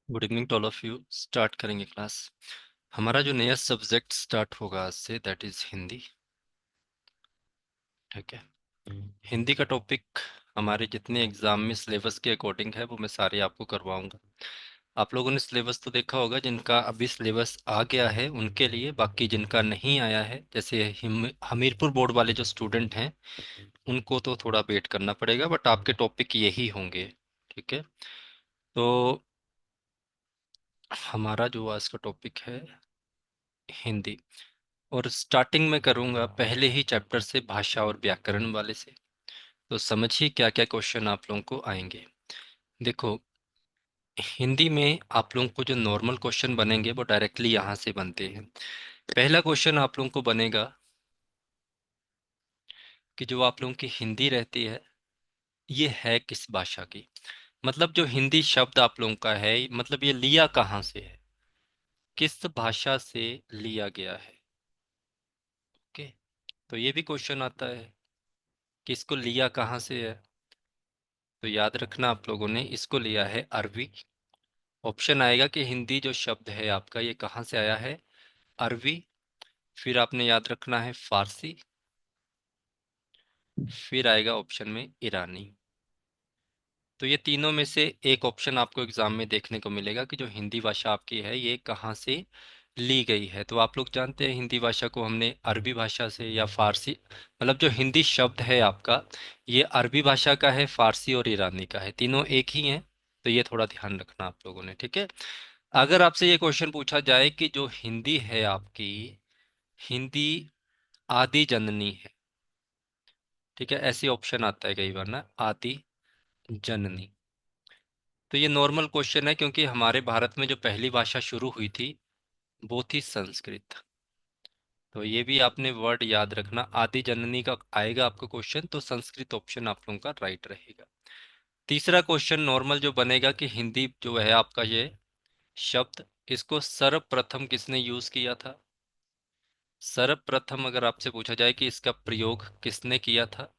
Good evening to all of you. Start करेंगे class. हमारा जो नया सब्जेक्ट स्टार्ट होगा आज से दैट इज हिंदी। ठीक है। हिंदी का टॉपिक हमारे जितने एग्जाम में सिलेबस के अकॉर्डिंग है वो मैं सारे आपको करवाऊंगा। आप लोगों ने सिलेबस तो देखा होगा, जिनका अभी सिलेबस आ गया है उनके लिए, बाकी जिनका नहीं आया है जैसे हमीरपुर बोर्ड वाले जो स्टूडेंट हैं उनको तो थोड़ा वेट करना पड़ेगा, बट आपके टॉपिक यही होंगे। ठीक है। तो हमारा जो आज का टॉपिक है हिंदी, और स्टार्टिंग में करूंगा पहले ही चैप्टर से, भाषा और व्याकरण वाले से। तो समझिए क्या क्या क्वेश्चन आप लोगों को आएंगे। देखो, हिंदी में आप लोगों को जो नॉर्मल क्वेश्चन बनेंगे वो डायरेक्टली यहाँ से बनते हैं। पहला क्वेश्चन आप लोगों को बनेगा कि जो आप लोगों की हिंदी रहती है ये है किस भाषा की। मतलब जो हिंदी शब्द आप लोगों का है, मतलब ये लिया कहाँ से है, किस भाषा से लिया गया है। ओके। तो ये भी क्वेश्चन आता है कि इसको लिया कहाँ से है। तो याद रखना आप लोगों ने इसको लिया है अरबी। ऑप्शन आएगा कि हिंदी जो शब्द है आपका ये कहाँ से आया है, अरबी। फिर आपने याद रखना है फारसी। फिर आएगा ऑप्शन में ईरानी। तो ये तीनों में से एक ऑप्शन आपको एग्जाम में देखने को मिलेगा कि जो हिंदी भाषा आपकी है ये कहाँ से ली गई है। तो आप लोग जानते हैं हिंदी भाषा को हमने अरबी भाषा से या फारसी, मतलब जो हिंदी शब्द है आपका ये अरबी भाषा का है, फारसी और ईरानी का है, तीनों एक ही हैं। तो ये थोड़ा ध्यान रखना आप लोगों ने। ठीक है। अगर आपसे ये क्वेश्चन पूछा जाए कि जो हिंदी है आपकी, हिंदी आदि जननी है। ठीक है, ऐसी ऑप्शन आता है कई बार ना, आदि जननी। तो ये नॉर्मल क्वेश्चन है क्योंकि हमारे भारत में जो पहली भाषा शुरू हुई थी वो थी संस्कृत। तो ये भी आपने वर्ड याद रखना, आदि जननी का आएगा आपको क्वेश्चन, तो संस्कृत ऑप्शन आप लोगों का राइट रहेगा। तीसरा क्वेश्चन नॉर्मल जो बनेगा कि हिंदी जो है आपका ये शब्द, इसको सर्वप्रथम किसने यूज किया था। सर्वप्रथम अगर आपसे पूछा जाए कि इसका प्रयोग किसने किया था,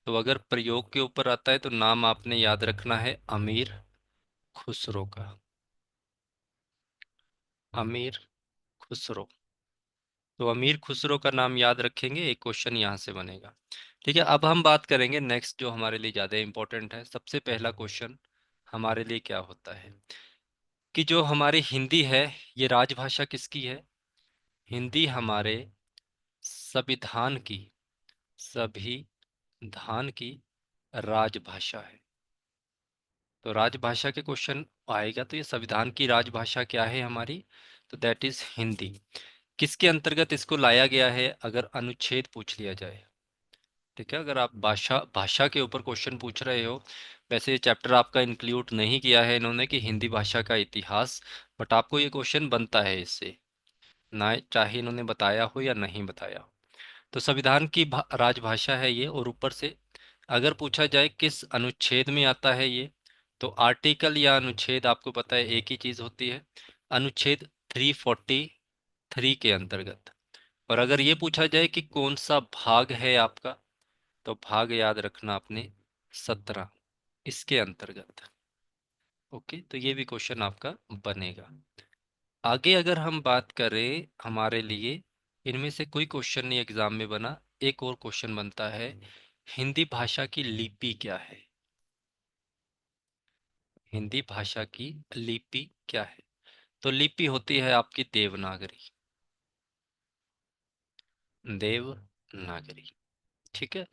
तो अगर प्रयोग के ऊपर आता है तो नाम आपने याद रखना है अमीर खुसरो का। अमीर खुसरो। तो अमीर खुसरो का नाम याद रखेंगे, एक क्वेश्चन यहाँ से बनेगा। ठीक है। अब हम बात करेंगे नेक्स्ट जो हमारे लिए ज़्यादा इंपॉर्टेंट है। सबसे पहला क्वेश्चन हमारे लिए क्या होता है कि जो हमारी हिंदी है ये राजभाषा किसकी है। हिंदी हमारे संविधान की, सभी धान की राजभाषा है। तो राजभाषा के क्वेश्चन आएगा तो ये संविधान की राजभाषा क्या है हमारी, तो दैट इज हिंदी। किसके अंतर्गत इसको लाया गया है अगर अनुच्छेद पूछ लिया जाए। ठीक है। अगर आप भाषा भाषा के ऊपर क्वेश्चन पूछ रहे हो, वैसे ये चैप्टर आपका इंक्लूड नहीं किया है इन्होंने कि हिंदी भाषा का इतिहास, बट आपको ये क्वेश्चन बनता है इससे, ना चाहे इन्होंने बताया हो या नहीं बताया हो। तो संविधान की राजभाषा है ये। और ऊपर से अगर पूछा जाए किस अनुच्छेद में आता है ये, तो आर्टिकल या अनुच्छेद आपको पता है एक ही चीज होती है, अनुच्छेद 343 के अंतर्गत। और अगर ये पूछा जाए कि कौन सा भाग है आपका, तो भाग याद रखना आपने 17 इसके अंतर्गत। ओके। तो ये भी क्वेश्चन आपका बनेगा। आगे अगर हम बात करें हमारे लिए इनमें से कोई क्वेश्चन नहीं एग्जाम में बना, एक और क्वेश्चन बनता है, हिंदी भाषा की लिपि क्या है। हिंदी भाषा की लिपि क्या है। तो लिपि होती है आपकी देवनागरी। देवनागरी। ठीक है।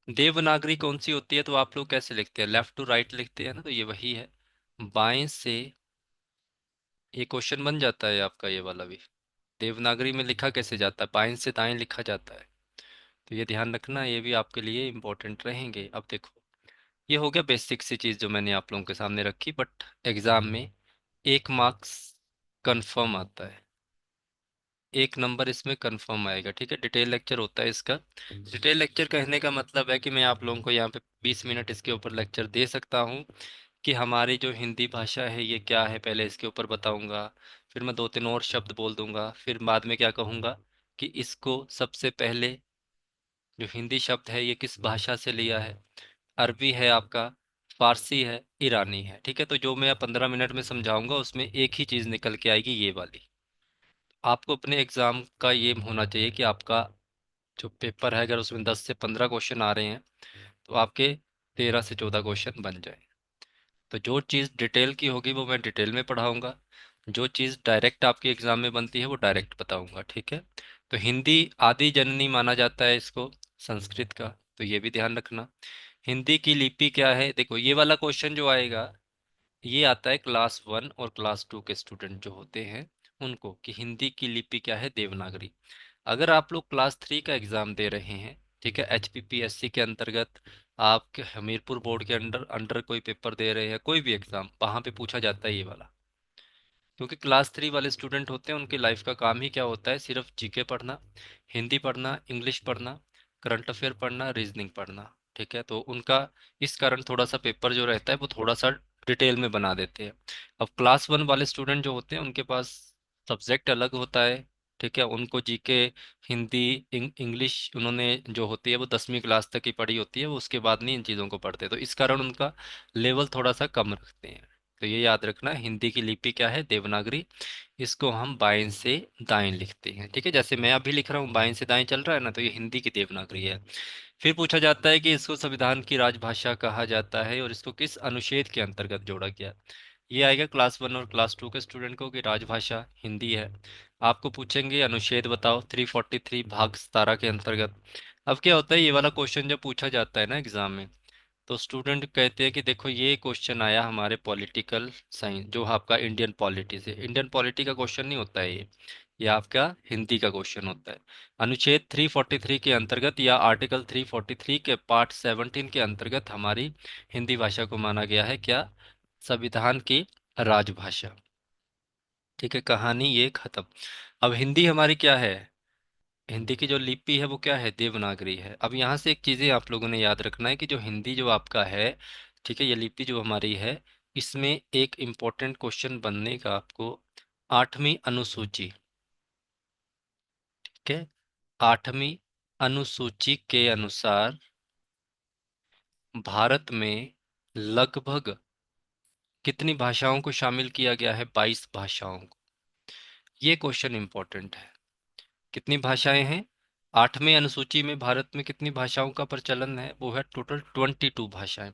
देवनागरी कौन सी होती है, तो आप लोग कैसे लिखते हैं, लेफ्ट टू राइट लिखते हैं ना, तो ये वही है। बाएं से, ये क्वेश्चन बन जाता है आपका ये वाला भी। देवनागरी में लिखा कैसे जाता है, बाएं से दाएं लिखा जाता है। तो ये ध्यान रखना, ये भी आपके लिए इंपॉर्टेंट रहेंगे। अब देखो, ये हो गया बेसिक सी चीज़ जो मैंने आप लोगों के सामने रखी, बट एग्जाम में एक मार्क्स कंफर्म आता है, एक नंबर इसमें कंफर्म आएगा। ठीक है। डिटेल लेक्चर होता है इसका। डिटेल लेक्चर कहने का मतलब है कि मैं आप लोगों को यहाँ पे 20 मिनट इसके ऊपर लेक्चर दे सकता हूँ कि हमारी जो हिंदी भाषा है ये क्या है, पहले इसके ऊपर बताऊंगा, फिर मैं दो तीन और शब्द बोल दूंगा, फिर बाद में क्या कहूँगा कि इसको सबसे पहले जो हिंदी शब्द है ये किस भाषा से लिया है, अरबी है आपका, फारसी है, ईरानी है। ठीक है, तो जो मैं 15 मिनट में समझाऊंगा उसमें एक ही चीज़ निकल के आएगी, ये वाली। आपको अपने एग्ज़ाम का ये होना चाहिए कि आपका जो पेपर है, अगर उसमें 10 से 15 क्वेश्चन आ रहे हैं तो आपके 13 से 14 क्वेश्चन बन जाए। तो जो चीज़ डिटेल की होगी वो मैं डिटेल में पढ़ाऊंगा, जो चीज़ डायरेक्ट आपके एग्ज़ाम में बनती है वो डायरेक्ट बताऊंगा। ठीक है, तो हिंदी आदि जननी माना जाता है इसको, संस्कृत का, तो ये भी ध्यान रखना। हिंदी की लिपि क्या है, देखो ये वाला क्वेश्चन जो आएगा ये आता है क्लास 1 और क्लास 2 के स्टूडेंट जो होते हैं उनको, कि हिंदी की लिपि क्या है, देवनागरी। अगर आप लोग क्लास 3 का एग्ज़ाम दे रहे हैं, ठीक है, HPPSC के अंतर्गत, आप हमीरपुर बोर्ड के अंडर अंडर कोई पेपर दे रहे हैं, कोई भी एग्ज़ाम, वहाँ पे पूछा जाता है ये वाला। क्योंकि क्लास 3 वाले स्टूडेंट होते हैं, उनकी लाइफ का काम ही क्या होता है, सिर्फ जीके पढ़ना, हिंदी पढ़ना, इंग्लिश पढ़ना, करंट अफेयर पढ़ना, रीजनिंग पढ़ना। ठीक है, तो उनका इस कारण थोड़ा सा पेपर जो रहता है वो थोड़ा सा डिटेल में बना देते हैं। अब क्लास 1 वाले स्टूडेंट जो होते हैं उनके पास सब्जेक्ट अलग होता है। ठीक है, उनको जीके, हिंदी, इंग्लिश उन्होंने जो होती है वो 10वीं क्लास तक की पढ़ी होती है, वो उसके बाद नहीं इन चीज़ों को पढ़ते, तो इस कारण उनका लेवल थोड़ा सा कम रखते हैं। तो ये याद रखना, हिंदी की लिपि क्या है, देवनागरी। इसको हम बाएं से दाएं लिखते हैं। ठीक है, जैसे मैं अभी लिख रहा हूँ बाएं से दाएं चल रहा है ना, तो ये हिंदी की देवनागरी है। फिर पूछा जाता है कि इसको संविधान की राजभाषा कहा जाता है और इसको किस अनुच्छेद के अंतर्गत जोड़ा गया। ये आएगा क्लास 1 और क्लास 2 के स्टूडेंट को कि राजभाषा हिंदी है। आपको पूछेंगे अनुच्छेद बताओ, 343 भाग 17 के अंतर्गत। अब क्या होता है, ये वाला क्वेश्चन जब पूछा जाता है ना एग्जाम में, तो स्टूडेंट कहते हैं कि देखो ये क्वेश्चन आया हमारे पॉलिटिकल साइंस, जो आपका इंडियन पॉलिटी से, इंडियन पॉलिटी का क्वेश्चन नहीं होता है ये आपका हिंदी का क्वेश्चन होता है। अनुच्छेद 343 के अंतर्गत या आर्टिकल 343 के पार्ट 17 के अंतर्गत हमारी हिंदी भाषा को माना गया है क्या, संविधान की राजभाषा। ठीक है, कहानी ये खत्म। अब हिंदी हमारी क्या है, हिंदी की जो लिपि है वो क्या है, देवनागरी है। अब यहाँ से एक चीज़ें आप लोगों ने याद रखना है कि जो हिंदी जो आपका है, ठीक है, ये लिपि जो हमारी है, इसमें एक इम्पोर्टेंट क्वेश्चन बनने का आपको, 8वीं अनुसूची। ठीक है, 8वीं अनुसूची के अनुसार भारत में लगभग कितनी भाषाओं को शामिल किया गया है, 22 भाषाओं को। ये क्वेश्चन इंपॉर्टेंट है। कितनी भाषाएं हैं, 8वीं अनुसूची में भारत में कितनी भाषाओं का प्रचलन है, वो है टोटल 22 भाषाएं।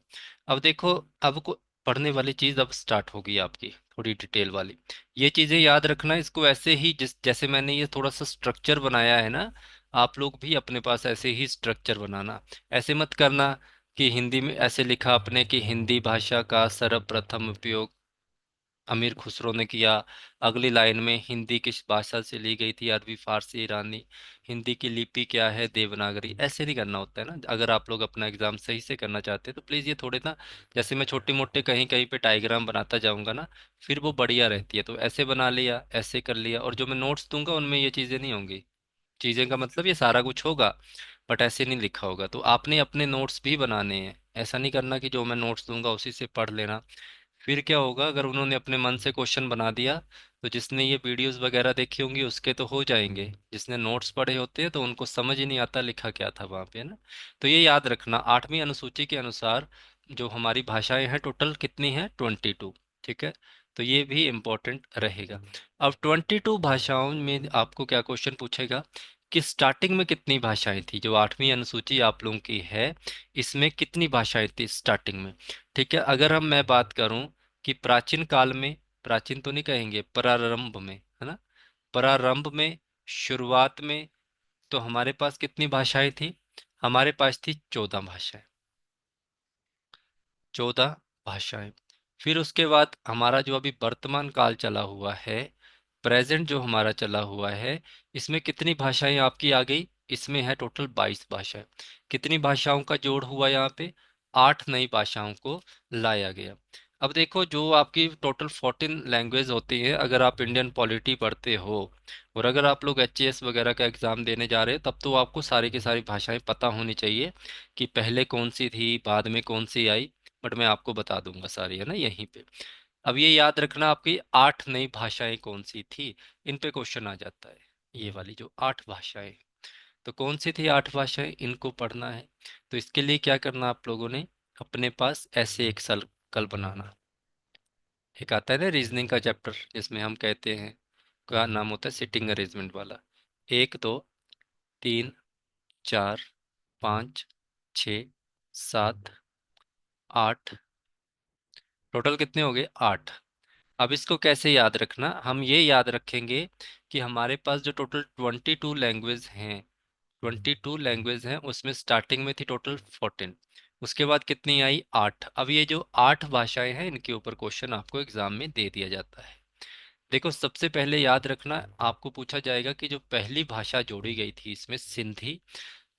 अब देखो, अब को पढ़ने वाली चीज अब स्टार्ट होगी आपकी, थोड़ी डिटेल वाली। ये चीजें याद रखना, इसको ऐसे ही जिस जैसे मैंने ये थोड़ा सा स्ट्रक्चर बनाया है ना, आप लोग भी अपने पास ऐसे ही स्ट्रक्चर बनाना। ऐसे मत करना कि हिंदी में ऐसे लिखा आपने कि हिंदी भाषा का सर्वप्रथम उपयोग अमीर खुसरो ने किया, अगली लाइन में हिंदी किस भाषा से ली गई थी, अरबी, फारसी, ईरानी, हिंदी की लिपि क्या है, देवनागरी। ऐसे नहीं करना होता है ना, अगर आप लोग अपना एग्जाम सही से करना चाहते हैं तो प्लीज़ ये थोड़े ना, जैसे मैं छोटे मोटे कहीं कहीं पे डायग्राम बनाता जाऊंगा ना, फिर वो बढ़िया रहती है। तो ऐसे बना लिया, ऐसे कर लिया, और जो मैं नोट्स दूंगा उनमें ये चीज़ें नहीं होंगी। चीज़ें का मतलब ये सारा कुछ होगा बट ऐसे नहीं लिखा होगा, तो आपने अपने नोट्स भी बनाने हैं। ऐसा नहीं करना कि जो मैं नोट्स दूंगा उसी से पढ़ लेना। फिर क्या होगा, अगर उन्होंने अपने मन से क्वेश्चन बना दिया तो जिसने ये वीडियोस वगैरह देखी होंगी उसके तो हो जाएंगे, जिसने नोट्स पढ़े होते हैं तो उनको समझ ही नहीं आता लिखा क्या था वहाँ पे, है ना। तो ये याद रखना, 8वीं अनुसूची के अनुसार जो हमारी भाषाएं हैं टोटल कितनी हैं, 22। ठीक है, तो ये भी इम्पोर्टेंट रहेगा। अब 22 भाषाओं में आपको क्या क्वेश्चन पूछेगा कि स्टार्टिंग में कितनी भाषाएं थी, जो 8वीं अनुसूची आप लोगों की है इसमें कितनी भाषाएं थी स्टार्टिंग में। ठीक है, अगर मैं बात करूं कि प्राचीन काल में, प्राचीन तो नहीं कहेंगे, प्रारंभ में, है ना, प्रारंभ में, शुरुआत में, तो हमारे पास कितनी भाषाएं थी, हमारे पास थी 14 भाषाएं, 14 भाषाएं। फिर उसके बाद हमारा जो अभी वर्तमान काल चला हुआ है, प्रेजेंट जो हमारा चला हुआ है, इसमें कितनी भाषाएं आपकी आ गई, इसमें है टोटल 22 भाषाएं। कितनी भाषाओं का जोड़ हुआ यहाँ पे, 8 नई भाषाओं को लाया गया। अब देखो, जो आपकी टोटल 14 लैंग्वेज होती है, अगर आप इंडियन पॉलिटी पढ़ते हो और अगर आप लोग HAS वगैरह का एग्ज़ाम देने जा रहे हैं, तब तो आपको सारी की सारी भाषाएं पता होनी चाहिए कि पहले कौन सी थी, बाद में कौन सी आई। बट मैं आपको बता दूंगा सारी, है ना, यहीं पे। अब ये याद रखना, आपकी 8 नई भाषाएं कौन सी थी, इन पे क्वेश्चन आ जाता है। ये वाली जो 8 भाषाएं, तो कौन सी थी 8 भाषाएं, इनको पढ़ना है। तो इसके लिए क्या करना आप लोगों ने, अपने पास ऐसे एक सर्कल बनाना। एक आता है ना रीजनिंग का चैप्टर जिसमें हम कहते हैं, का नाम होता है सिटिंग अरेंजमेंट वाला। एक, दो, तीन, चार, पाँच, छ, सात, आठ, टोटल कितने हो गए? 8। अब इसको कैसे याद रखना, हम ये याद रखेंगे कि हमारे पास जो टोटल 22 लैंग्वेज हैं, 22 लैंग्वेज हैं, उसमें स्टार्टिंग में थी टोटल 14। उसके बाद कितनी आई? 8। अब ये जो 8 भाषाएं हैं, इनके ऊपर क्वेश्चन आपको एग्जाम में दे दिया जाता है। देखो, सबसे पहले याद रखना, आपको पूछा जाएगा कि जो पहली भाषा जोड़ी गई थी इसमें सिंधी,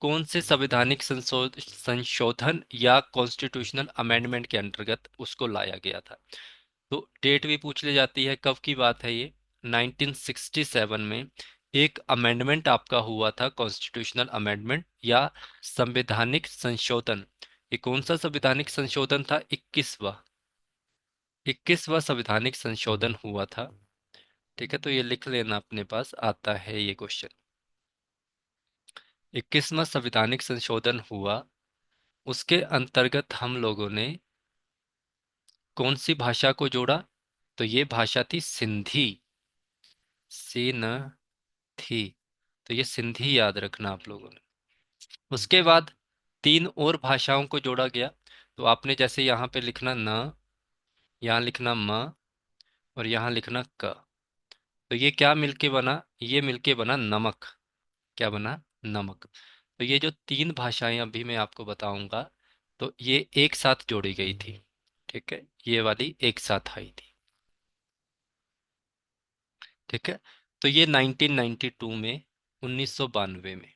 कौन से संवैधानिक संशोधन या कॉन्स्टिट्यूशनल अमेंडमेंट के अंतर्गत उसको लाया गया था। तो डेट भी पूछ ली जाती है, कब की बात है ये? 1967 में एक अमेंडमेंट आपका हुआ था, कॉन्स्टिट्यूशनल अमेंडमेंट या संवैधानिक संशोधन। ये कौन सा संवैधानिक संशोधन था? 21वां संवैधानिक संशोधन हुआ था। ठीक है, तो ये लिख लेना, अपने पास आता है ये क्वेश्चन। 21वां संवैधानिक संशोधन हुआ, उसके अंतर्गत हम लोगों ने कौन सी भाषा को जोड़ा? तो ये भाषा थी सिंधी। सी न थी, तो ये सिंधी याद रखना आप लोगों ने। उसके बाद 3 और भाषाओं को जोड़ा गया। तो आपने जैसे यहाँ पे लिखना न, यहाँ लिखना म, और यहाँ लिखना क। तो ये क्या मिलके बना? ये मिलके बना नमक। क्या बना? नमक। तो ये जो 3 भाषाएं अभी मैं आपको बताऊंगा, तो ये एक साथ जोड़ी गई थी। ठीक है, ये वाली एक साथ आई थी। ठीक है, तो ये 1992 में, 1992 में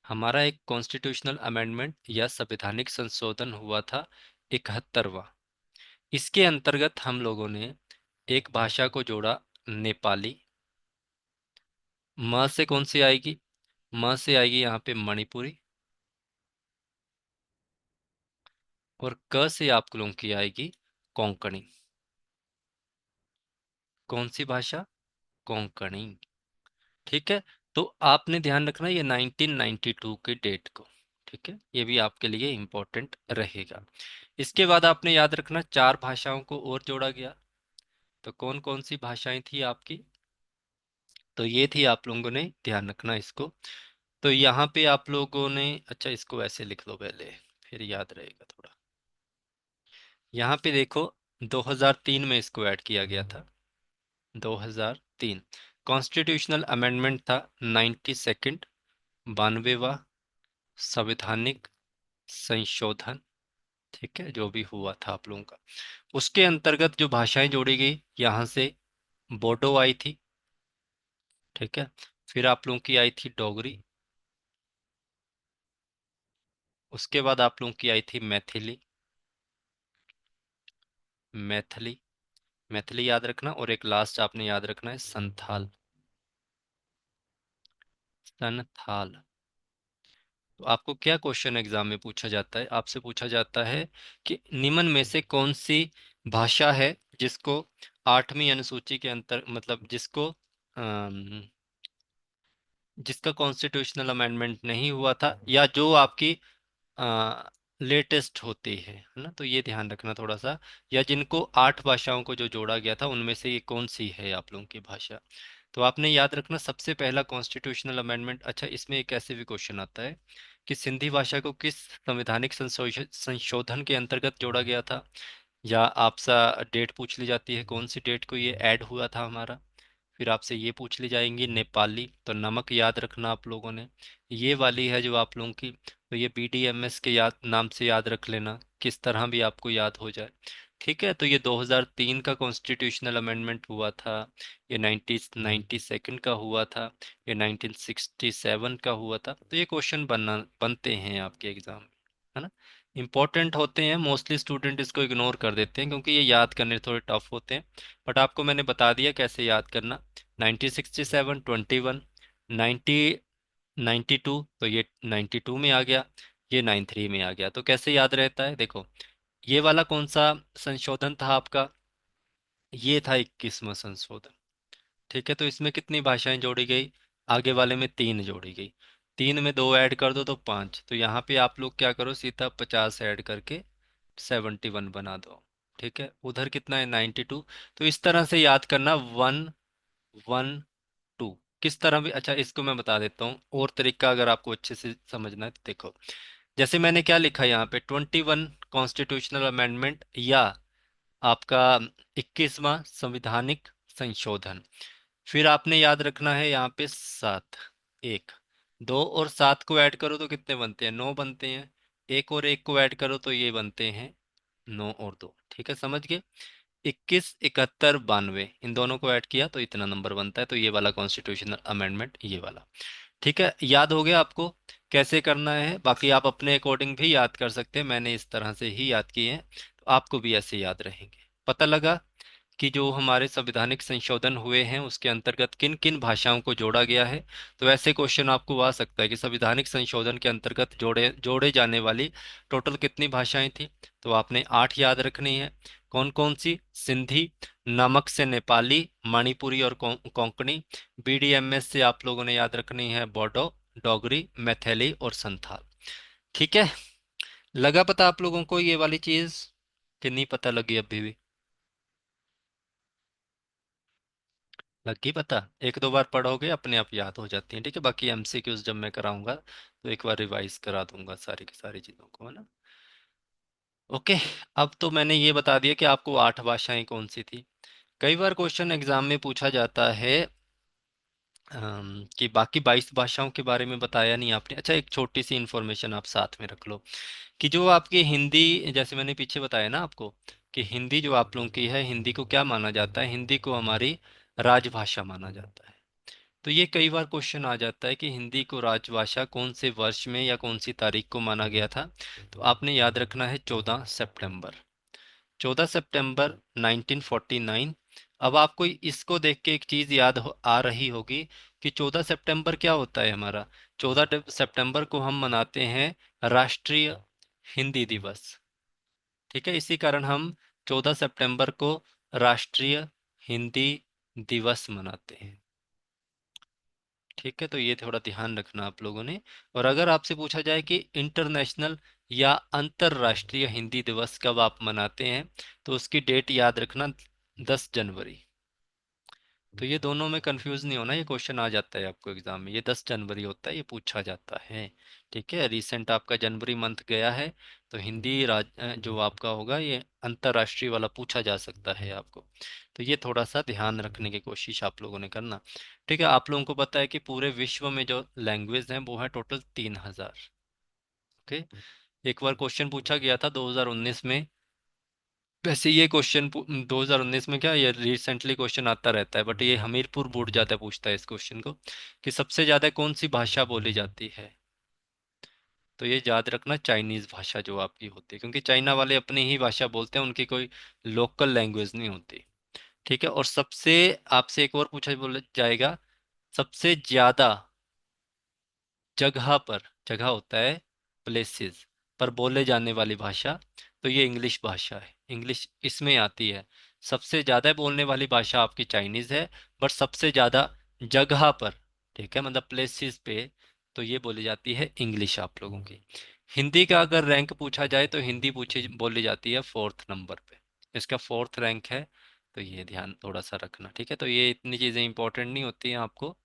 हमारा एक कॉन्स्टिट्यूशनल अमेंडमेंट या संवैधानिक संशोधन हुआ था, 71वां। इसके अंतर्गत हम लोगों ने एक भाषा को जोड़ा, नेपाली। म से कौन सी आएगी? म से आएगी यहाँ पे मणिपुरी। और क से आप लोगों की आएगी कोंकणी। कौन सी भाषा? कोंकणी। ठीक है, तो आपने ध्यान रखना ये 1992 के डेट को। ठीक है, ये भी आपके लिए इम्पोर्टेंट रहेगा। इसके बाद आपने याद रखना 4 भाषाओं को और जोड़ा गया। तो कौन कौन सी भाषाएं थी आपकी? तो ये थी, आप लोगों ने ध्यान रखना इसको। तो यहाँ पे आप लोगों ने, अच्छा इसको ऐसे लिख लो पहले, फिर याद रहेगा थोड़ा। यहाँ पे देखो, 2003 में इसको ऐड किया गया था। 2003 कॉन्स्टिट्यूशनल अमेंडमेंट था, 92nd, 92वां संवैधानिक संशोधन। ठीक है, जो भी हुआ था आप लोगों का, उसके अंतर्गत जो भाषाएं जोड़ी गई, यहाँ से बोडो आई थी। ठीक है, फिर आप लोगों की आई थी डोगरी। उसके बाद आप लोगों की आई थी मैथिली। मैथिली, मैथिली याद रखना। और एक लास्ट आपने याद रखना है संथाल। संथाल। तो आपको क्या क्वेश्चन एग्जाम में पूछा जाता है? आपसे पूछा जाता है कि निम्न में से कौन सी भाषा है जिसको 8वीं अनुसूची के अंतर, मतलब जिसको जिसका कॉन्स्टिट्यूशनल अमेंडमेंट नहीं हुआ था, या जो आपकी लेटेस्ट होती है ना, तो ये ध्यान रखना थोड़ा सा। या जिनको 8 भाषाओं को जो जोड़ा गया था, उनमें से ये कौन सी है आप लोगों की भाषा? तो आपने याद रखना सबसे पहला कॉन्स्टिट्यूशनल अमेंडमेंट। अच्छा, इसमें एक ऐसे भी क्वेश्चन आता है कि सिंधी भाषा को किस संवैधानिक संशोधन के अंतर्गत जोड़ा गया था, या आपसे डेट पूछ ली जाती है, कौन सी डेट को ये ऐड हुआ था हमारा। फिर आपसे ये पूछ ली जाएंगी नेपाली, तो नमक याद रखना आप लोगों ने। ये वाली है जो आप लोगों की, तो ये BDMS के याद नाम से याद रख लेना, किस तरह भी आपको याद हो जाए। ठीक है, तो ये 2003 का कॉन्स्टिट्यूशनल अमेंडमेंट हुआ था। ये 1992 का हुआ था। ये 1967 का हुआ था। तो ये क्वेश्चन बनते हैं आपके एग्जाम में, है ना। इंपॉर्टेंट होते हैं, मोस्टली स्टूडेंट इसको इग्नोर कर देते हैं क्योंकि ये याद करने थोड़े टफ होते हैं। बट आपको मैंने बता दिया कैसे याद करना। 1967, 21, 92, तो ये 92 में आ गया, ये 93 में आ गया। तो कैसे याद रहता है? देखो, ये वाला कौन सा संशोधन था आपका? ये था 21वां संशोधन। ठीक है, तो इसमें कितनी भाषाएं जोड़ी गई? आगे वाले में 3 जोड़ी गई। 3 में 2 ऐड कर दो तो 5। तो यहाँ पे आप लोग क्या करो, सीधा 50 ऐड करके 71 बना दो। ठीक है, उधर कितना है 92। तो इस तरह से याद करना, 112। किस तरह भी, अच्छा इसको मैं बता देता हूँ और तरीका, अगर आपको अच्छे से समझना है तो देखो। जैसे मैंने क्या लिखा यहाँ पे, 21 कॉन्स्टिट्यूशनल अमेंडमेंट, या आपका 21वां संविधानिक संशोधन। फिर आपने याद रखना है यहाँ पे 7, एक, 2 और 7 को ऐड करो तो कितने बनते हैं, 9 बनते हैं। एक और एक को ऐड करो तो ये बनते हैं 9 और 2। ठीक है, समझ गए। 21, 71, 92, इन दोनों को ऐड किया तो इतना नंबर बनता है। तो ये वाला कॉन्स्टिट्यूशनल अमेंडमेंट, ये वाला। ठीक है, याद हो गया आपको कैसे करना है। बाकी आप अपने अकॉर्डिंग भी याद कर सकते हैं, मैंने इस तरह से ही याद किए हैं, तो आपको भी ऐसे याद रहेंगे। पता लगा कि जो हमारे संवैधानिक संशोधन हुए हैं उसके अंतर्गत किन किन भाषाओं को जोड़ा गया है। तो ऐसे क्वेश्चन आपको आ सकता है कि संवैधानिक संशोधन के अंतर्गत जोड़े जोड़े जाने वाली टोटल कितनी भाषाएं थी। तो आपने 8 याद रखनी है। कौन कौन सी, सिंधी, नमक से नेपाली, मणिपुरी और कोंकणी। बीडीएमएस से आप लोगों ने याद रखनी है बोडो, डोगरी, मैथिली और संथाल। ठीक है, लगा पता आप लोगों को ये वाली चीज, कि नहीं पता लगी अभी भी? लगी पता, एक दो बार पढ़ोगे अपने आप याद हो जाती है। ठीक है, बाकी एमसीक्यूज जब मैं कराऊंगा तो एक बार रिवाइज करा दूंगा सारी की सारी चीज़ों को, है ना। ओके, अब तो मैंने ये बता दिया कि आपको 8 भाषाएं कौन सी थी। कई बार क्वेश्चन एग्जाम में पूछा जाता है कि बाकी 22 भाषाओं के बारे में बताया नहीं आपने। अच्छा, एक छोटी सी इन्फॉर्मेशन आप साथ में रख लो, कि जो आपकी हिंदी, जैसे मैंने पीछे बताया ना आपको, कि हिंदी जो आप लोगों की है, हिंदी को क्या माना जाता है, हिंदी को हमारी राजभाषा माना जाता है। तो ये कई बार क्वेश्चन आ जाता है कि हिंदी को राजभाषा कौन से वर्ष में या कौन सी तारीख को माना गया था। तो आपने याद रखना है 14 सितंबर, 14 सितंबर 1949। अब आपको इसको देख के एक चीज आ रही होगी कि 14 सितंबर क्या होता है हमारा। 14 सितंबर को हम मनाते हैं राष्ट्रीय हिंदी दिवस। ठीक है, इसी कारण हम 14 सितंबर को राष्ट्रीय हिंदी दिवस मनाते हैं। ठीक है, तो ये थोड़ा ध्यान रखना आप लोगों ने। और अगर आपसे पूछा जाए कि इंटरनेशनल या अंतर्राष्ट्रीय हिंदी दिवस कब आप मनाते हैं, तो उसकी डेट याद रखना, 10 जनवरी। तो ये दोनों में कंफ्यूज नहीं होना, ये क्वेश्चन आ जाता है आपको एग्जाम में, ये 10 जनवरी होता है, ये पूछा जाता है। ठीक है, रिसेंट आपका जनवरी मंथ गया है, तो हिंदी जो आपका होगा ये अंतर्राष्ट्रीय वाला पूछा जा सकता है आपको। तो ये थोड़ा सा ध्यान रखने की कोशिश आप लोगों ने करना। ठीक है, आप लोगों को पता है कि पूरे विश्व में जो लैंग्वेज हैं वो है टोटल 3000। ओके, एक बार क्वेश्चन पूछा गया था 2019 में। वैसे ये क्वेश्चन 2019 में क्या, ये रिसेंटली क्वेश्चन आता रहता है, बट ये हमीरपुर बोर्ड जाता है पूछता है इस क्वेश्चन को, कि सबसे ज्यादा कौन सी भाषा बोली जाती है। तो ये याद रखना, चाइनीज भाषा जो आपकी होती है, क्योंकि चाइना वाले अपनी ही भाषा बोलते हैं, उनकी कोई लोकल लैंग्वेज नहीं होती। ठीक है, और सबसे, आपसे एक और पूछा बोला जाएगा, सबसे ज्यादा जगह पर, जगह होता है प्लेसेस पर बोले जाने वाली भाषा, तो ये इंग्लिश भाषा है, इंग्लिश इसमें आती है। सबसे ज़्यादा बोलने वाली भाषा आपकी चाइनीज़ है, बट सबसे ज़्यादा जगह पर, ठीक है, मतलब प्लेसेस पे, तो ये बोली जाती है इंग्लिश आप लोगों की। हिंदी का अगर रैंक पूछा जाए तो हिंदी पूछी बोली जाती है 4th नंबर पे, इसका 4th रैंक है। तो ये ध्यान थोड़ा सा रखना। ठीक है, तो ये इतनी चीज़ें इंपॉर्टेंट नहीं होती हैं आपको।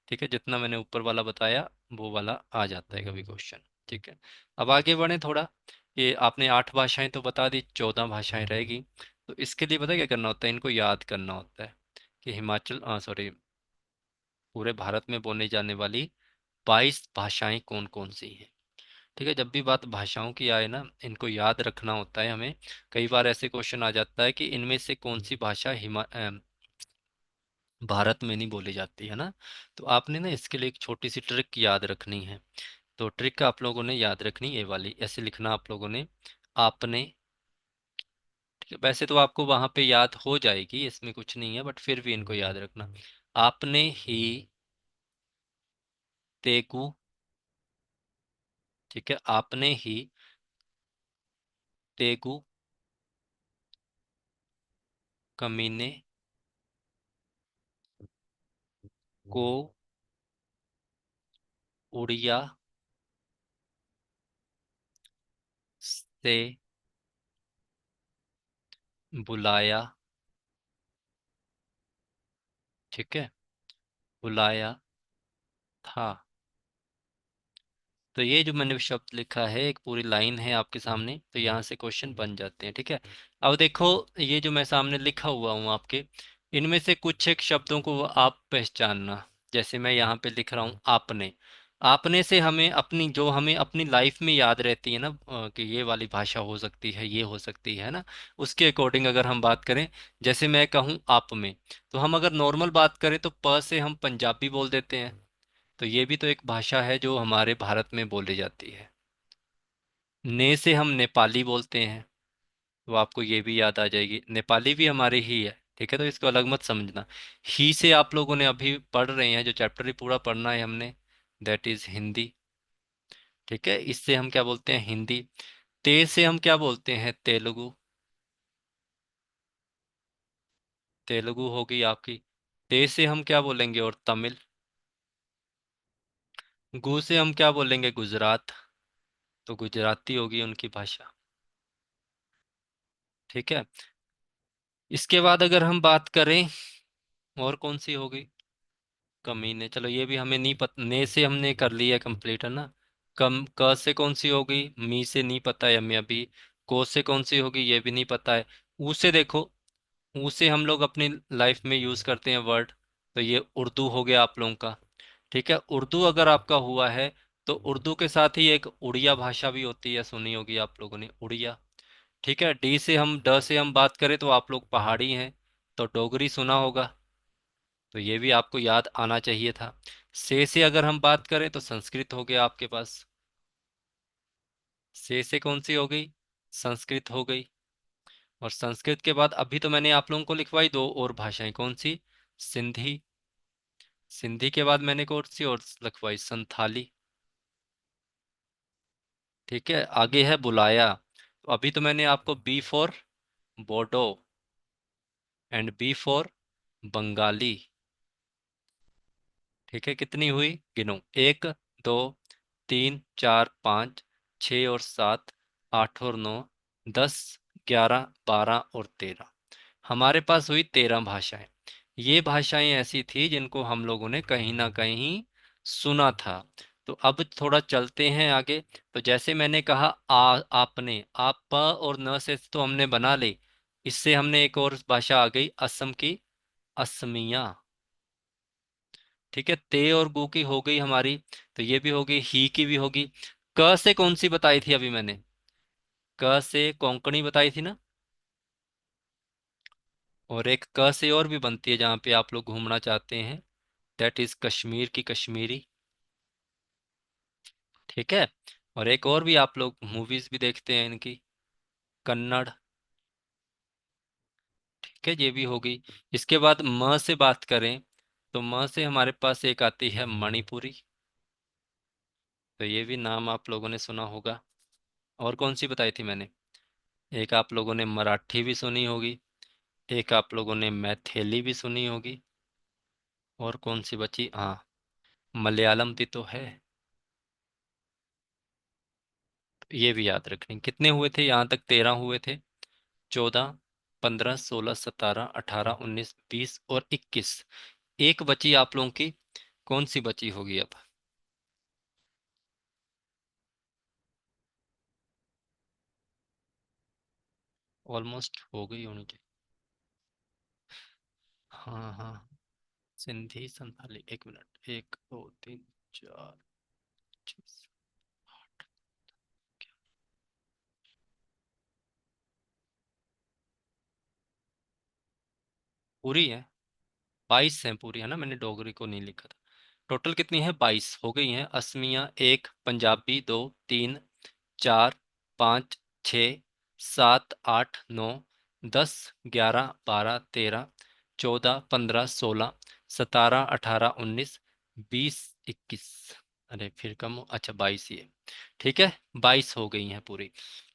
ठीक है, जितना मैंने ऊपर वाला बताया वो वाला आ जाता है कभी क्वेश्चन। ठीक है, अब आगे बढ़े थोड़ा। ये आपने 8 भाषाएं तो बता दी, 14 भाषाएं रहेगी। तो इसके लिए पता है क्या करना होता है, इनको याद करना होता है कि हिमाचल, सॉरी, पूरे भारत में बोली जाने वाली 22 भाषाएं कौन कौन सी हैं। ठीक है, जब भी बात भाषाओं की आए ना, इनको याद रखना होता है हमें। कई बार ऐसे क्वेश्चन आ जाता है कि इनमें से कौन सी भाषा भारत में नहीं बोली जाती, है ना। तो आपने ना इसके लिए एक छोटी सी ट्रिक याद रखनी है। तो ट्रिक आप लोगों ने याद रखनी ये वाली, ऐसे लिखना आप लोगों ने, आपने। ठीक है, वैसे तो आपको वहां पे याद हो जाएगी, इसमें कुछ नहीं है, बट फिर भी इनको याद रखना। आपने ही तेगु, ठीक है, आपने ही तेगु कमीने को उड़िया से बुलाया। ठीक है, बुलाया था। तो ये जो मैंने शब्द लिखा है, एक पूरी लाइन है आपके सामने, तो यहाँ से क्वेश्चन बन जाते हैं। ठीक है, अब देखो, ये जो मैं सामने लिखा हुआ हूँ आपके, इनमें से कुछ एक शब्दों को आप पहचानना। जैसे मैं यहाँ पे लिख रहा हूँ आपने। आपने से हमें अपनी, जो हमें अपनी लाइफ में याद रहती है ना, कि ये वाली भाषा हो सकती है, ये हो सकती है ना, उसके अकॉर्डिंग अगर हम बात करें, जैसे मैं कहूँ आप में, तो हम अगर नॉर्मल बात करें तो प से हम पंजाबी बोल देते हैं। तो ये भी तो एक भाषा है जो हमारे भारत में बोली जाती है। ने से हम नेपाली बोलते हैं, तो आपको ये भी याद आ जाएगी, नेपाली भी हमारी ही है। ठीक है, तो इसको अलग मत समझना। ही से आप लोगों ने अभी पढ़ रहे हैं, जो चैप्टर ही पूरा पढ़ना है हमने, दैट इज हिंदी। ठीक है, इससे हम क्या बोलते हैं, हिंदी। ते से हम क्या बोलते हैं, तेलुगु। तेलुगु होगी आपकी। ते से हम क्या बोलेंगे, और तमिल। गु से हम क्या बोलेंगे, गुजरात। तो गुजराती होगी उनकी भाषा। ठीक है, इसके बाद अगर हम बात करें, और कौन सी होगी, कमीने। चलो ये भी हमें नहीं पता, ने से हमने कर लिया कंप्लीट, है ना। कम, क से कौन सी होगी, मी से नहीं पता है हमें अभी। को से कौन सी होगी, ये भी नहीं पता है। ऊ से देखो, ऊ से हम लोग अपनी लाइफ में यूज करते हैं वर्ड, तो ये उर्दू हो गया आप लोगों का। ठीक है, उर्दू अगर आपका हुआ है, तो उर्दू के साथ ही एक उड़िया भाषा भी होती है, सुनी होगी आप लोगों ने, उड़िया। ठीक है, डी से हम, ड से हम बात करें तो आप लोग पहाड़ी हैं, तो डोगरी सुना होगा। तो ये भी आपको याद आना चाहिए था। से अगर हम बात करें तो संस्कृत हो गया आपके पास। से कौन सी हो गई, संस्कृत हो गई। और संस्कृत के बाद अभी तो मैंने आप लोगों को लिखवाई दो और भाषाएं, कौन सी, सिंधी। सिंधी के बाद मैंने कौन सी और लिखवाई, संथाली। ठीक है, आगे है बुलाया। तो अभी तो मैंने आपको B for Bodo, and B for Bengali. ठीक है, कितनी हुई, गिनो, एक, दो, तीन, चार, पाँच, छ और सात, आठ और नौ, 10, 11, 12 और 13। हमारे पास हुई 13 भाषाएं। ये भाषाएं ऐसी थी जिनको हम लोगों ने कहीं ना कहीं सुना था। तो अब थोड़ा चलते हैं आगे। तो जैसे मैंने कहा, आपने, आप प और न से तो हमने बना ली। इससे हमने एक और भाषा आ गई, असम की, असमिया। ठीक है, ते और गु की हो गई हमारी, तो ये भी होगी, ही की भी होगी। क से कौन सी बताई थी अभी मैंने, क से कोंकणी बताई थी ना। और एक क से और भी बनती है जहाँ पे आप लोग घूमना चाहते हैं, दैट इज कश्मीर की कश्मीरी। ठीक है, और एक और भी, आप लोग मूवीज भी देखते हैं इनकी, कन्नड़। ठीक है, ये भी होगी। इसके बाद म से बात करें, तो म से हमारे पास एक आती है मणिपुरी। तो ये भी नाम आप लोगों ने सुना होगा। और कौन सी बताई थी मैंने, एक आप लोगों ने मराठी भी सुनी होगी, एक आप लोगों ने मैथिली भी सुनी होगी। और कौन सी बची, हाँ, मलयालम भी तो है। ये भी याद रखनी, कितने हुए थे यहाँ तक, 13 हुए थे। 14, 15, 16, 17, 18, 19, 20 और 21। एक बची आप लोगों की, कौन सी बची होगी अब, ऑलमोस्ट हो गई होनी चाहिए। हाँ हाँ, सिंधी संथाली, एक मिनट, एक, दो, तीन, चार, 25, पूरी है, 22 है पूरी, है ना, मैंने डोगरी को नहीं लिखा था। टोटल कितनी है, 22 हो गई हैं। असमिया एक, पंजाबी दो, तीन, चार, पाँच, छ, सात, आठ, नौ, 10, 11, 12, 13, 14, 15, 16, 17, 18, 19, 20, 21। अरे फिर कम अच्छा, 22 ही है। ठीक है, 22 हो गई हैं पूरी।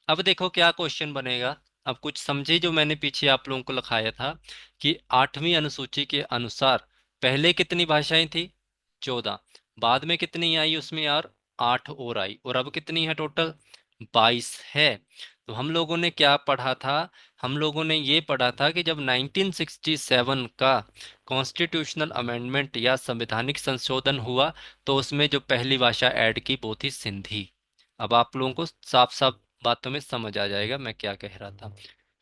अब देखो क्या क्वेश्चन बनेगा। अब कुछ समझे जो मैंने पीछे आप लोगों को लिखाया था, कि 8वीं अनुसूची के अनुसार पहले कितनी भाषाएं थी, 14। बाद में कितनी आई उसमें यार, 8 और आई, और अब कितनी है टोटल, 22 है। तो हम लोगों ने क्या पढ़ा था? हम लोगों ने ये पढ़ा था कि जब 1967 का कॉन्स्टिट्यूशनल अमेंडमेंट या संवैधानिक संशोधन हुआ, तो उसमें जो पहली भाषा ऐड की वो थी सिंधी। अब आप लोगों को साफ साफ बातों में समझ आ जाएगा मैं क्या कह रहा था।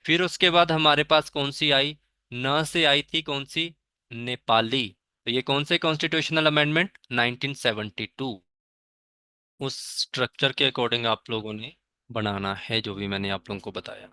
फिर उसके बाद हमारे पास कौन सी आई? न से आई थी कौन सी? नेपाली। तो ये कौन से कॉन्स्टिट्यूशनल अमेंडमेंट? 1972। उस स्ट्रक्चर के अकॉर्डिंग आप लोगों ने बनाना है जो भी मैंने आप लोगों को बताया।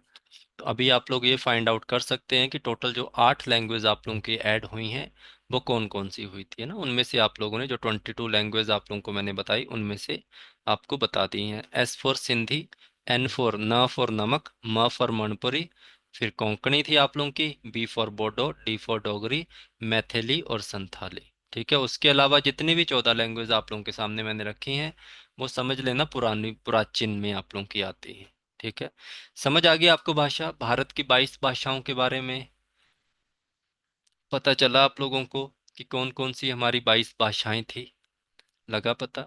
तो अभी आप लोग ये फाइंड आउट कर सकते हैं कि टोटल जो 8 लैंग्वेज आप लोगों की ऐड हुई हैं वो कौन कौन सी हुई थी, है ना। उनमें से आप लोगों ने जो 22 लैंग्वेज आप लोगों को मैंने बताई उनमें से आपको बता दी हैं। S for Sindhi, N for न फॉर नमक, म फॉर मणिपुरी, फिर कोंकणी थी आप लोगों की, B for Bodo, D for Dogri, Maithili और संथाली। ठीक है, उसके अलावा जितनी भी 14 लैंग्वेज आप लोगों के सामने मैंने रखी हैं वो समझ लेना पुरानी प्राचीन में आप लोगों की आती है। ठीक है, समझ आ गया आपको भाषा, भारत की 22 भाषाओं के बारे में पता चला आप लोगों को कि कौन कौन सी हमारी 22 भाषाएं थी, लगा पता।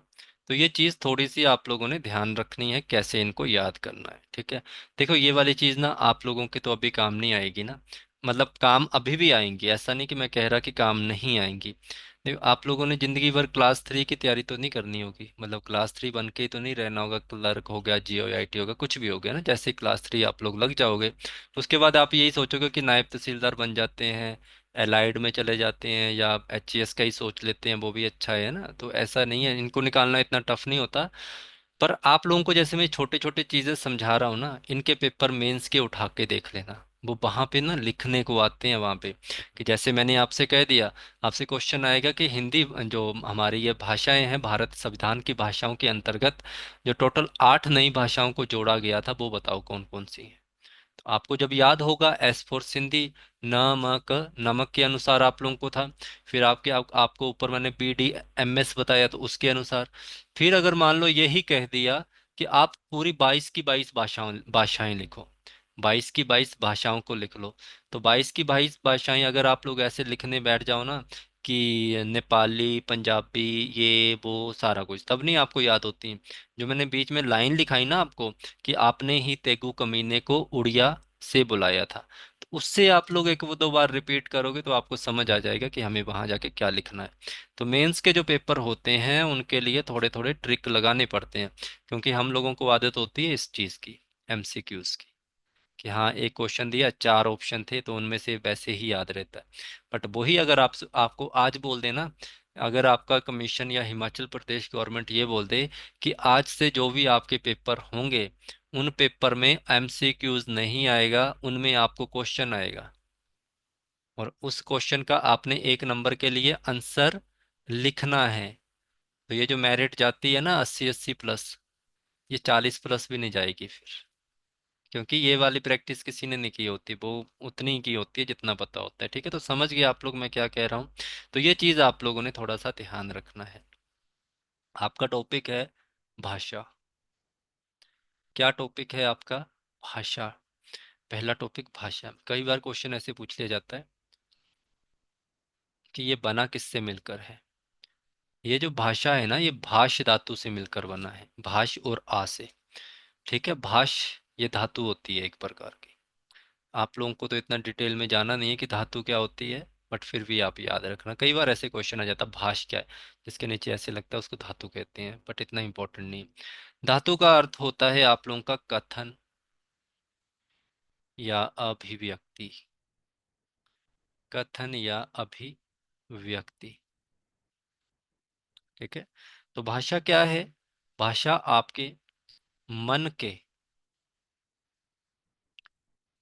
तो ये चीज़ थोड़ी सी आप लोगों ने ध्यान रखनी है कैसे इनको याद करना है। ठीक है, देखो ये वाली चीज़ ना आप लोगों के तो अभी काम नहीं आएगी ना, मतलब काम अभी भी आएंगी, ऐसा नहीं कि मैं कह रहा कि काम नहीं आएंगी। देखो आप लोगों ने जिंदगी भर क्लास 3 की तैयारी तो नहीं करनी होगी, मतलब क्लास 3 बन के तो नहीं रहना होगा, क्लर्क हो गया, GOIT होगा, कुछ भी हो गया ना, जैसे क्लास 3 आप लोग लग जाओगे उसके बाद आप यही सोचोगे कि नायब तहसीलदार बन जाते हैं, एलाइड में चले जाते हैं, या HCS का ही सोच लेते हैं वो भी अच्छा है ना। तो ऐसा नहीं है, इनको निकालना इतना टफ नहीं होता। पर आप लोगों को जैसे मैं छोटे छोटे चीज़ें समझा रहा हूँ ना, इनके पेपर मेंस के उठा के देख लेना, वो वहाँ पे ना लिखने को आते हैं वहाँ पे, कि जैसे मैंने आपसे कह दिया, आपसे क्वेश्चन आएगा कि हिंदी जो हमारी ये भाषाएं हैं भारत संविधान की भाषाओं के अंतर्गत जो टोटल 8 नई भाषाओं को जोड़ा गया था वो बताओ कौन कौन सी है। तो आपको जब याद होगा एस फॉर सिंधी, न म क नमक के अनुसार आप लोगों को था। फिर आपको ऊपर मैंने BDMS बताया तो उसके अनुसार। फिर अगर मान लो यही कह दिया कि आप पूरी 22 की 22 भाषाएं लिखो, 22 की 22 भाषाओं को लिख लो, तो 22 की 22 भाषाएं अगर आप लोग ऐसे लिखने बैठ जाओ ना कि नेपाली, पंजाबी, ये वो सारा कुछ, तब नहीं आपको याद होती। जो मैंने बीच में लाइन लिखाई ना आपको कि आपने ही तेगु कमीने को उड़िया से बुलाया था, तो उससे आप लोग एक वो 2 बार रिपीट करोगे तो आपको समझ आ जाएगा कि हमें वहां जाके क्या लिखना है। तो मेंस के जो पेपर होते हैं उनके लिए थोड़े थोड़े ट्रिक लगाने पड़ते हैं, क्योंकि हम लोगों को आदत होती है इस चीज़ की, MCQs की, कि हाँ एक क्वेश्चन दिया 4 ऑप्शन थे तो उनमें से वैसे ही याद रहता है। बट वही अगर आपको आज बोल देना, अगर आपका कमीशन या हिमाचल प्रदेश गवर्नमेंट ये बोल दे कि आज से जो भी आपके पेपर होंगे उन पेपर में MCQs नहीं आएगा, उनमें आपको क्वेश्चन आएगा, और उस क्वेश्चन का आपने 1 नंबर के लिए आंसर लिखना है। तो ये जो मेरिट जाती है ना 80 80 प्लस, ये 40 प्लस भी नहीं जाएगी फिर, क्योंकि ये वाली प्रैक्टिस किसी ने नहीं की होती, वो उतनी ही की होती है जितना पता होता है। ठीक है, तो समझ गए आप लोग मैं क्या कह रहा हूँ। तो ये चीज़ आप लोगों ने थोड़ा सा ध्यान रखना है। आपका टॉपिक है भाषा। क्या टॉपिक है आपका? भाषा। पहला टॉपिक भाषा। कई बार क्वेश्चन ऐसे पूछ लिया जाता है कि ये बना किससे मिलकर है। ये जो भाषा है ना ये भाष धातु से मिलकर बना है, भाष और आ से। ठीक है, भाष ये धातु होती है एक प्रकार की। आप लोगों को तो इतना डिटेल में जाना नहीं है कि धातु क्या होती है, बट फिर भी आप याद रखना, कई बार ऐसे क्वेश्चन आ जाता है भाष क्या है, जिसके नीचे ऐसे लगता है उसको धातु कहते हैं, बट इतना इंपॉर्टेंट नहीं है। धातु का अर्थ होता है आप लोगों का कथन या अभिव्यक्ति, कथन या अभिव्यक्ति। ठीक है, तो भाषा क्या है? भाषा आपके मन के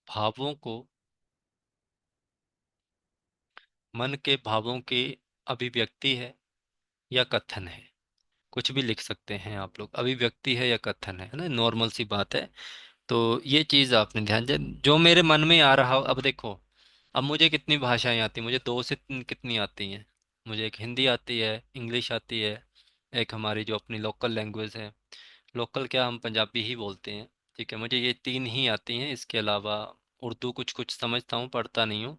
भावों को, मन के भावों की अभिव्यक्ति है या कथन है, कुछ भी लिख सकते हैं आप लोग, अभिव्यक्ति है या कथन है ना, नॉर्मल सी बात है। तो ये चीज़ आपने ध्यान दे, जो मेरे मन में आ रहा हो। अब देखो, अब मुझे कितनी भाषाएं आती हैं, मुझे 2 से 3 कितनी आती हैं। मुझे एक हिंदी आती है, इंग्लिश आती है, एक हमारी जो अपनी लोकल लैंग्वेज है, लोकल क्या हम पंजाबी ही बोलते हैं। ठीक है, मुझे ये 3 ही आती हैं, इसके अलावा उर्दू कुछ कुछ समझता हूँ, पढ़ता नहीं हूँ।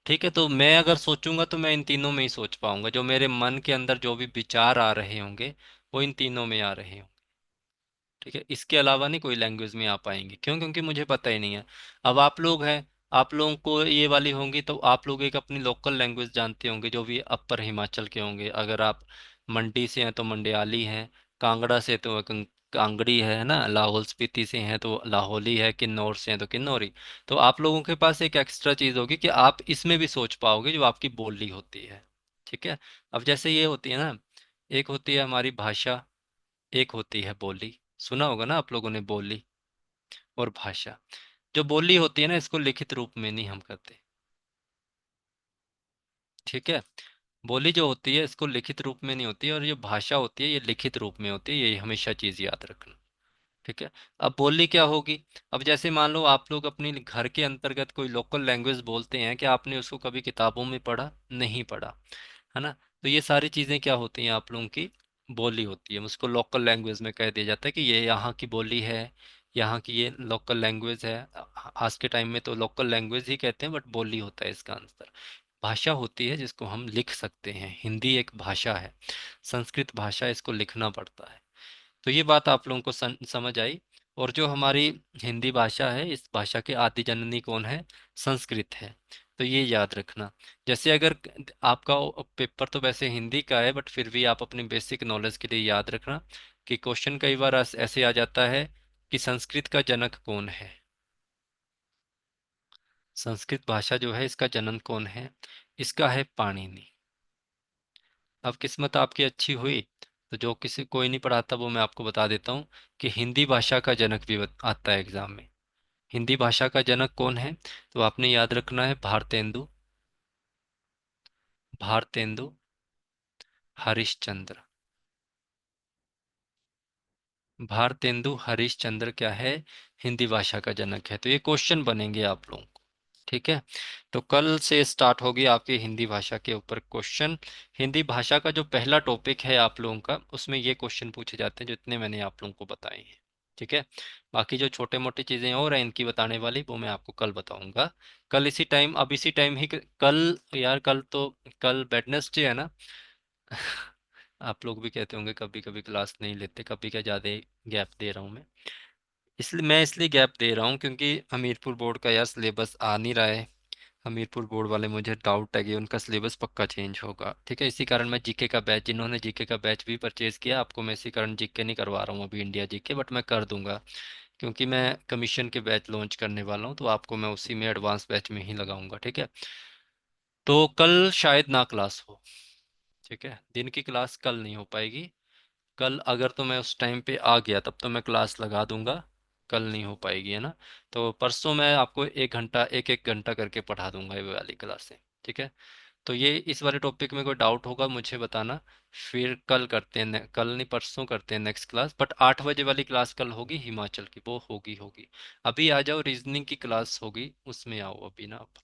ठीक है, तो मैं अगर सोचूंगा तो मैं इन तीनों में ही सोच पाऊंगा, जो मेरे मन के अंदर जो भी विचार आ रहे होंगे वो इन तीनों में आ रहे होंगे। ठीक है, इसके अलावा नहीं कोई लैंग्वेज में आ पाएंगे। क्यों? क्योंकि मुझे पता ही नहीं है। अब आप लोग हैं, आप लोगों को ये वाली होंगी तो आप लोग एक अपनी लोकल लैंग्वेज जानते होंगे, जो भी अपर हिमाचल के होंगे। अगर आप मंडी से हैं तो मंडियाली हैं, कांगड़ा से तो कांगड़ी है ना, लाहौल स्पीति से हैं तो लाहौली है, किन्नौर से हैं तो किन्नौरी। तो आप लोगों के पास एक एक्स्ट्रा चीज़ होगी कि आप इसमें भी सोच पाओगे जो आपकी बोली होती है। ठीक है। अब जैसे ये होती है ना, एक होती है हमारी भाषा, एक होती है बोली। सुना होगा ना आप लोगों ने, बोली और भाषा। जो बोली होती है ना, इसको लिखित रूप में नहीं हम करते। ठीक है। बोली जो होती है इसको लिखित रूप में नहीं होती है, और जो भाषा होती है ये लिखित रूप में होती है, ये हमेशा चीज याद रखना। ठीक है। अब बोली क्या होगी? अब जैसे मान लो आप लोग अपने घर के अंतर्गत कोई लोकल लैंग्वेज बोलते हैं, क्या आपने उसको कभी किताबों में पढ़ा? नहीं पढ़ा, है ना। तो ये सारी चीजें क्या होती हैं? आप लोगों की बोली होती है, उसको लोकल लैंग्वेज में कह दिया जाता है कि ये यहाँ की बोली है, यहाँ की ये लोकल लैंग्वेज है। आज के टाइम में तो लोकल लैंग्वेज ही कहते हैं, बट बोली होता है इसका आंसर। भाषा होती है जिसको हम लिख सकते हैं, हिंदी एक भाषा है, संस्कृत भाषा, इसको लिखना पड़ता है। तो ये बात आप लोगों को समझ आई। और जो हमारी हिंदी भाषा है, इस भाषा के आदि जननी कौन है? संस्कृत है। तो ये याद रखना। जैसे अगर आपका पेपर तो वैसे हिंदी का है, बट फिर भी आप अपनी बेसिक नॉलेज के लिए याद रखना कि क्वेश्चन कई बार ऐसे आ जाता है कि संस्कृत का जनक कौन है। संस्कृत भाषा जो है, इसका जनक कौन है? इसका है पाणिनि। अब किस्मत आपकी अच्छी हुई तो जो किसी कोई नहीं पढ़ाता वो मैं आपको बता देता हूँ कि हिंदी भाषा का जनक भी आता है एग्जाम में। हिंदी भाषा का जनक कौन है? तो आपने याद रखना है भारतेंदु, भारतेंदु हरिश्चंद्र। भारतेंदु हरिश्चंद्र क्या है? हिंदी भाषा का जनक है। तो ये क्वेश्चन बनेंगे आप लोगों को। ठीक है। तो कल से स्टार्ट होगी आपकी हिंदी भाषा के ऊपर क्वेश्चन। हिंदी भाषा का जो पहला टॉपिक है आप लोगों का, उसमें ये क्वेश्चन पूछे जाते हैं जितने मैंने आप लोगों को बताए हैं। ठीक है। बाकी जो छोटे मोटे चीजें और हैं इनकी बताने वाली, वो मैं आपको कल बताऊंगा। कल इसी टाइम, अब इसी टाइम ही कल यार, कल तो कल वेडनेसडे है ना। आप लोग भी कहते होंगे कभी कभी क्लास नहीं लेते, कभी क्या ज़्यादा गैप दे रहा हूँ मैं। इसलिए गैप दे रहा हूँ क्योंकि हमीरपुर बोर्ड का यार सिलेबस आ नहीं रहा है। हमीरपुर बोर्ड वाले, मुझे डाउट है कि उनका सिलेबस पक्का चेंज होगा। ठीक है। इसी कारण मैं जीके का बैच, जिन्होंने जीके का बैच भी परचेज किया, आपको मैं इसी कारण जीके नहीं करवा रहा हूँ अभी, इंडिया जीके, बट मैं कर दूंगा। क्योंकि मैं कमीशन के बैच लॉन्च करने वाला हूँ, तो आपको मैं उसी में एडवांस बैच में ही लगाऊंगा। ठीक है। तो कल शायद ना क्लास हो। ठीक है, दिन की क्लास कल नहीं हो पाएगी। कल अगर तो मैं उस टाइम पे आ गया तब तो मैं क्लास लगा दूंगा। कल नहीं हो पाएगी, है ना। तो परसों मैं आपको 1 घंटा, एक एक घंटा करके पढ़ा दूंगा ये वाली क्लासें। ठीक है। तो ये इस वाले टॉपिक में कोई डाउट होगा मुझे बताना। फिर कल करते हैं कल नहीं परसों करते हैं नेक्स्ट क्लास, बट 8 बजे वाली क्लास कल होगी हिमाचल की, वो होगी होगी। अभी आ जाओ, रीजनिंग की क्लास होगी, उसमें आओ अभी ना आप।